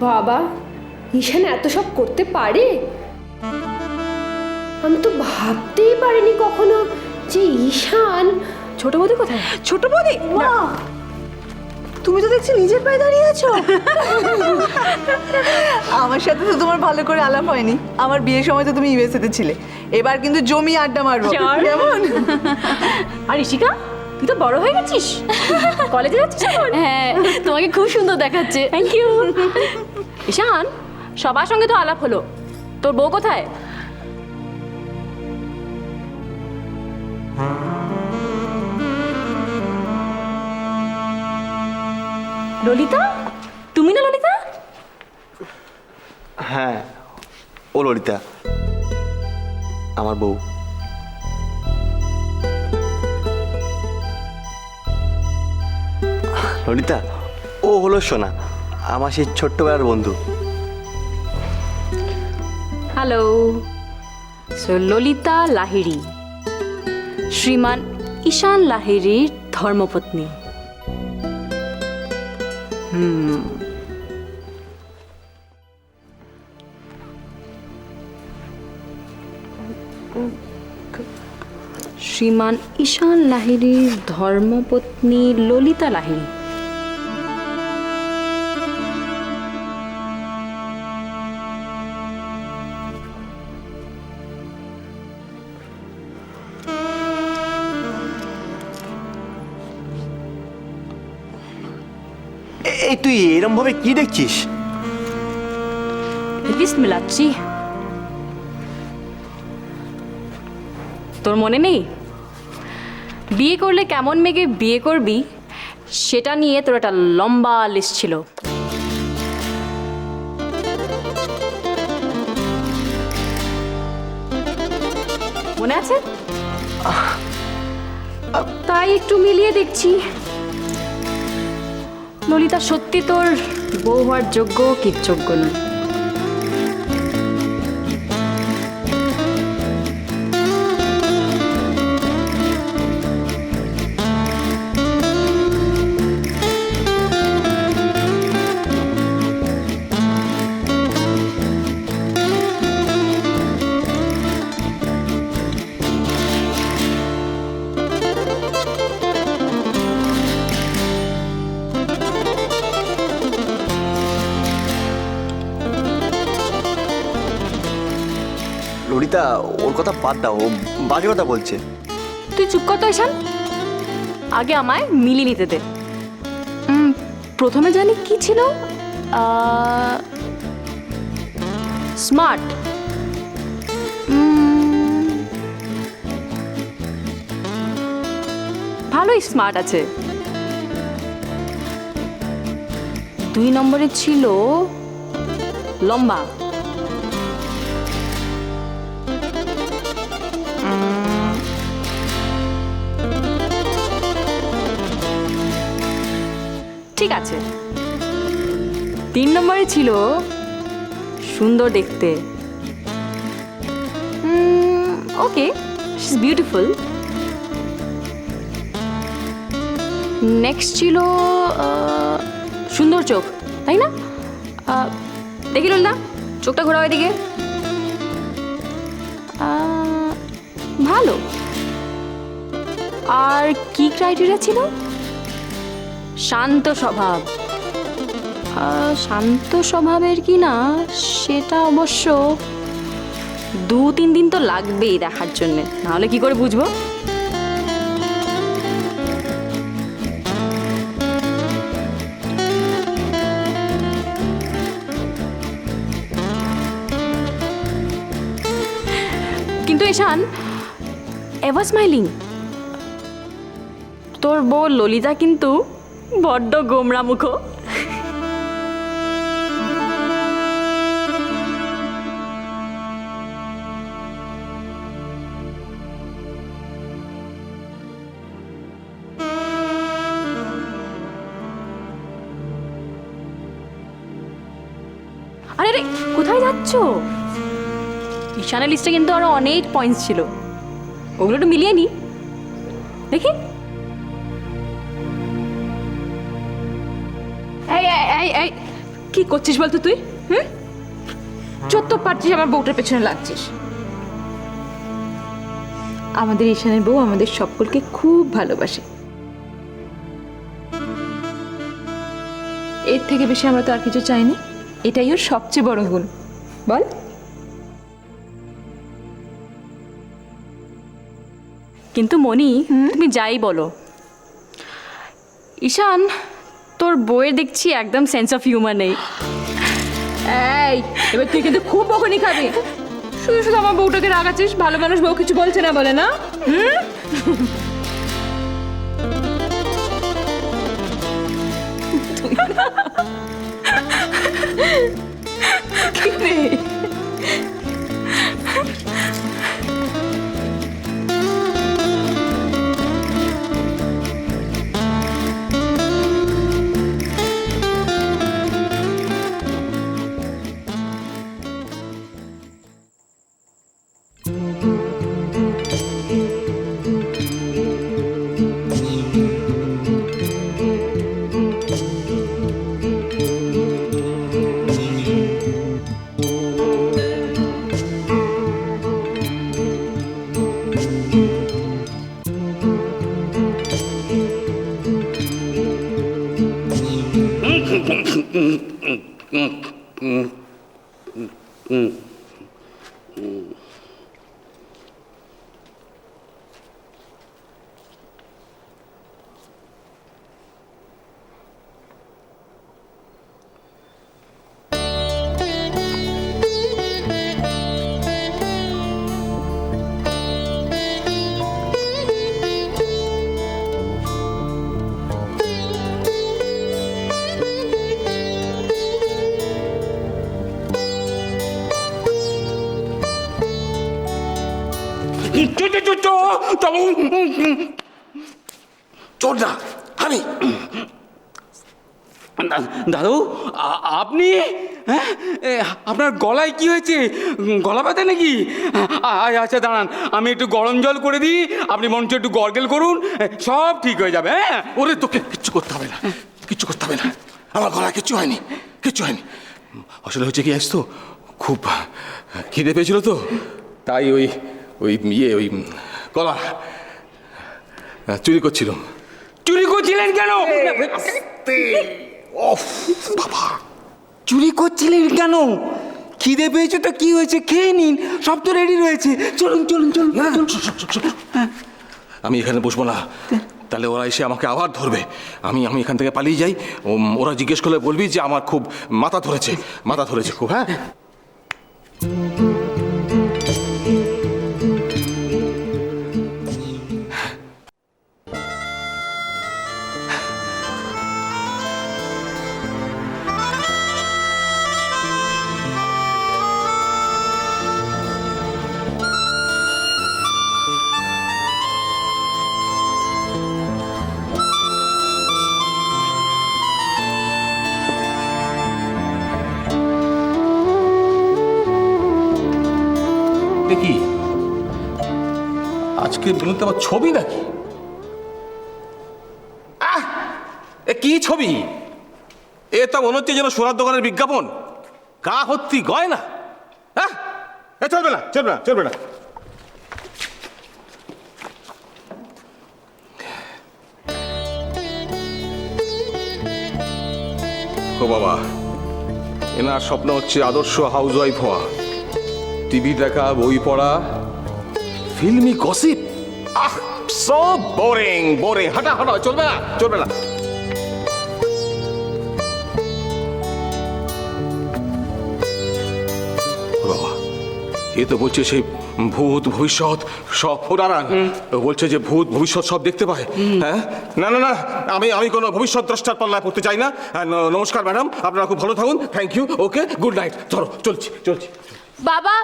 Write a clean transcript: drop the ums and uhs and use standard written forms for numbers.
বাবা, ঈশান এত সব করতে পারে? আমি তো ভাবতেই পারিনি কখনো যে ঈশান। ছোট বৌদি কোথায়? ছোট বৌদি, মা তুমি তো দেখছি নিজের পায়ে দাঁড়িয়ে আছো। আমার সাথে তো তোমার ভালো করে আলাপ হয়নি। আমার বিয়ের সময় তো তুমি ইউএসএ তে ছিলে, এবার কিন্তু জমি আড্ডা মারবো কেমন? আর ঋষিকা, তুই তো বড় হয়ে গেছিস, কলেজে যাচ্ছিস এখন? হ্যাঁ, তোমাকে খুব সুন্দর দেখাচ্ছে। Thank you. ঈশান, সবার সঙ্গে তো আলাপ হলো, তোর বউ কোথায়? ললিতা, তুমি না ললিতা? হ্যাঁ, ও ললিতা, আমার বউ। ললিতা, ও হলো সোনা, আমার সেই ছোট্টবেলার বন্ধু। হ্যালো। সো ললিতা লাহিড়ী, শ্রীমান ঈশান লাহিড়ীর ধর্মপত্নী। শ্রীমান ঈশান লাহিড়ীর ধর্মপত্নী ললিতা লাহিড়ী। এই তুই এরম ভাবে কি দেখছিস? লিস্ট মিলাচ্ছি। তোর মনে নেই বিয়ে করলে কেমন মেয়েকে বিয়ে করবি সেটা নিয়ে তোর একটা লম্বা লিস্ট ছিল। মনে আছে? তাই একটু মিলিয়ে দেখছি ললিতা সত্যি তোর বউ হওয়ার যোগ্য কি যোগ্য নয়। ললিতা, ওর কথা বাদ দাও, ও বাজে কথা বলছে। তুই চুপ কর তো ঈশান, আগে আমায় মিলিয়ে নিতে দে। প্রথমে জানি কি ছিল, স্মার্ট। ভালোই স্মার্ট আছে। 2 নম্বরে ছিল লম্বা। ঠিক আছে। 3 নম্বরে ছিল সুন্দর দেখতে। ওকে, শি ইজ বিউটিফুল। নেক্সট ছিল সুন্দর চোখ, তাই না? দেখি না, চোখটা ঘোরাও এদিকে। ভালো। আর কি ক্রাইটেরিয়া ছিল? শান্ত স্বভাব। শান্ত স্বভাবের কি না সেটা অবশ্য 2-3 দিন তো লাগবেই দেখার জন্যে, নাহলে কি করে বুঝবো? কিন্তু ঈশান, এভার স্মাইলিং। তোর বউ ললিতা কিন্তু বড্ড গোমরা মুখ। আরে রে, কোথায় যাচ্ছ? ঈশানের লিস্টে কিন্তু আরো অনেক পয়েন্টস ছিল, ওগুলো একটু মিলিয়ে নি দেখি। এই কি করছিস বলতো তুই? হুম, যত পারছিস আমার বউটার পেছনে লাগছিস। আমাদের ঈশানের বউ আমাদের সকলকে খুব ভালোবাসে, এর থেকে বেশি আমরা তো আর কিছু চাইনি। এটাই ওর সবচেয়ে বড় গুণ। বল। কিন্তু মনি, তুমি যাই বলো, ঈশান তোর বইয়ের দেখছি একদম সেন্স অফ হিউমার নেই। এই, এবার তুই কিন্তু খুব বকুনি খাবি। শুধু শুধু আমার বউটাকে রাগাচ্ছিস, ভালো মানুষ বউ কিছু বলছে না বলে না? কি রে? চোর না আমি। দাদু আপনি, হ্যাঁ, আপনার গলায় কি হয়েছে? গলা ব্যথা নাকি? আচ্ছা দাঁড়ান, আমি একটু গরম জল করে দিই, আপনি মঞ্চ একটু গর্গেল করুন, সব ঠিক হয়ে যাবে। হ্যাঁ, ওরে তোকে কিচ্ছু করতে হবে না, কিচ্ছু করতে হবে না, আমার গলা কিচ্ছু হয়নি, কিচ্ছু হয়নি। আসলে হচ্ছে কি আসতো, খুব খিদে পেয়েছিল তো, তাই ওই গলা চুরি করছিলাম। চুরি করছিলেন কেন? বাবা, চুরি করছিলেন কেন? খিদে পেয়েছে তো কি হয়েছে, খেয়ে নিন, সব তো রেডি রয়েছে। চলুন চলুন চলুন। আমি এখানে বসবো না, তাহলে ওরা এসে আমাকে আবার ধরবে। আমি এখান থেকে পালিয়ে যাই, ওরা জিজ্ঞেস করলে বলবি যে আমার খুব মাথা ধরেছে খুব। হ্যাঁ, দেখি আজকে বিনুতে আবার ছবি নাকি? কি ছবি? এ তো মনে হচ্ছে যেন সোনার দোকানের বিজ্ঞাপন, গা ভর্তি গয়না। হ্যাঁ, চলবে না, চলবে না, চলবে না। ও বাবা, এনার স্বপ্ন হচ্ছে আদর্শ হাউস ওয়াইফ হওয়া, টিভি দেখা, বই পড়া, filmy gossip. So boring boring. হাঁটা, চলবে না, চলবে না। বাবা, এ তো বলছে সেই ভূত ভবিষ্যৎ সব পুরাণ, বলছে যে ভূত ভবিষ্যৎ সব দেখতে পায়। হ্যাঁ, না না না, আমি কোনো ভবিষ্যৎ দ্রষ্টার পাল্লায় পড়তে চাই না। নমস্কার ম্যাডাম, আপনারা খুব ভালো থাকুন, thank you, okay, good night. চলো, চলছি। বাবা